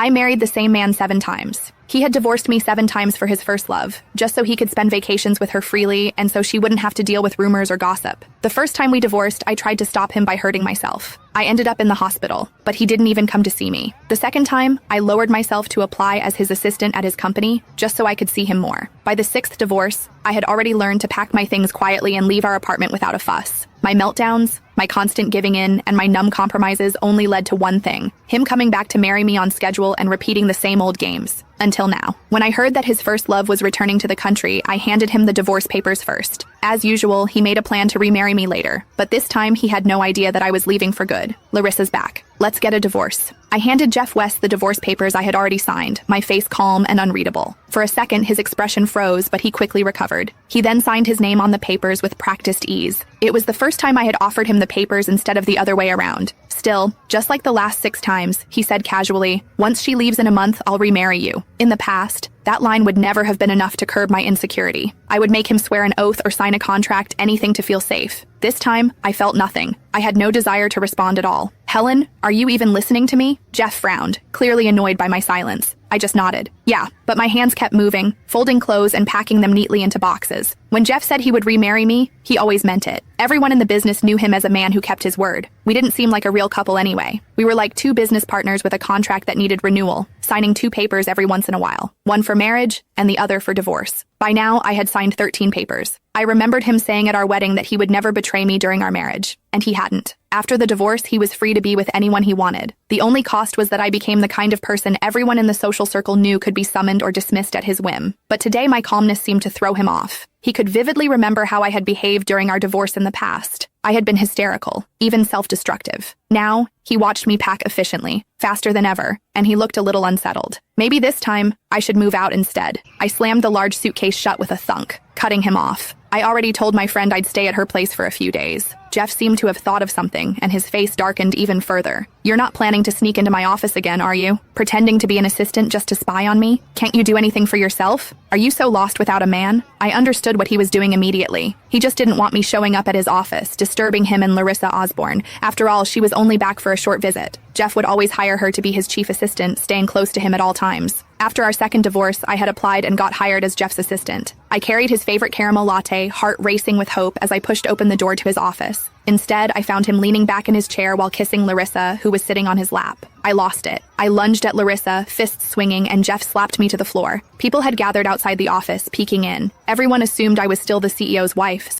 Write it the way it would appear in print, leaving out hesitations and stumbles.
I married the same man 7 times. He had divorced me 7 times for his first love, just so he could spend vacations with her freely and so she wouldn't have to deal with rumors or gossip. The first time we divorced, I tried to stop him by hurting myself. I ended up in the hospital, but he didn't even come to see me. The second time, I lowered myself to apply as his assistant at his company, just so I could see him more. By the 6th divorce, I had already learned to pack my things quietly and leave our apartment without a fuss. My meltdowns, my constant giving in, and my numb compromises only led to one thing: him coming back to marry me on schedule and repeating the same old games. Until now. When I heard that his first love was returning to the country, I handed him the divorce papers first. As usual, he made a plan to remarry me later, but this time he had no idea that I was leaving for good. Larissa's back. Let's get a divorce. I handed Jeff West the divorce papers I had already signed, my face calm and unreadable. For a second, his expression froze, but he quickly recovered. He then signed his name on the papers with practiced ease. It was the first time I had offered him the papers instead of the other way around. Still, just like the last 6 times, he said casually, "Once she leaves in a month, I'll remarry you." In the past, that line would never have been enough to curb my insecurity. I would make him swear an oath or sign a contract, anything to feel safe. This time, I felt nothing. I had no desire to respond at all. "Helen, are you even listening to me?" Jeff frowned, clearly annoyed by my silence. I just nodded. Yeah, but my hands kept moving, folding clothes and packing them neatly into boxes. When Jeff said he would remarry me, he always meant it. Everyone in the business knew him as a man who kept his word. We didn't seem like a real couple anyway. We were like 2 business partners with a contract that needed renewal, signing 2 papers every once in a while. One for marriage and the other for divorce. By now, I had signed 13 papers. I remembered him saying at our wedding that he would never betray me during our marriage. And he hadn't. After the divorce, he was free to be with anyone he wanted. The only cost was that I became the kind of person everyone in the social circle knew could be summoned or dismissed at his whim. But today my calmness seemed to throw him off. He could vividly remember how I had behaved during our divorce in the past. I had been hysterical, even self-destructive. Now, he watched me pack efficiently, faster than ever, and he looked a little unsettled. Maybe this time, I should move out instead. I slammed the large suitcase shut with a thunk, cutting him off. I already told my friend I'd stay at her place for a few days. Jeff seemed to have thought of something, and his face darkened even further. "You're not planning to sneak into my office again, are you? Pretending to be an assistant just to spy on me? Can't you do anything for yourself? Are you so lost without a man?" I understood what he was doing immediately. He just didn't want me showing up at his office, disturbing him and Larissa Osborne. After all, she was only back for a short visit. Jeff would always hire her to be his chief assistant, staying close to him at all times. After our second divorce, I had applied and got hired as Jeff's assistant. I carried his favorite caramel latte, heart racing with hope as I pushed open the door to his office. Instead, I found him leaning back in his chair while kissing Larissa, who was sitting on his lap. I lost it. I lunged at Larissa, fists swinging, and Jeff slapped me to the floor. People had gathered outside the office, peeking in. Everyone assumed I was still the CEO's wife,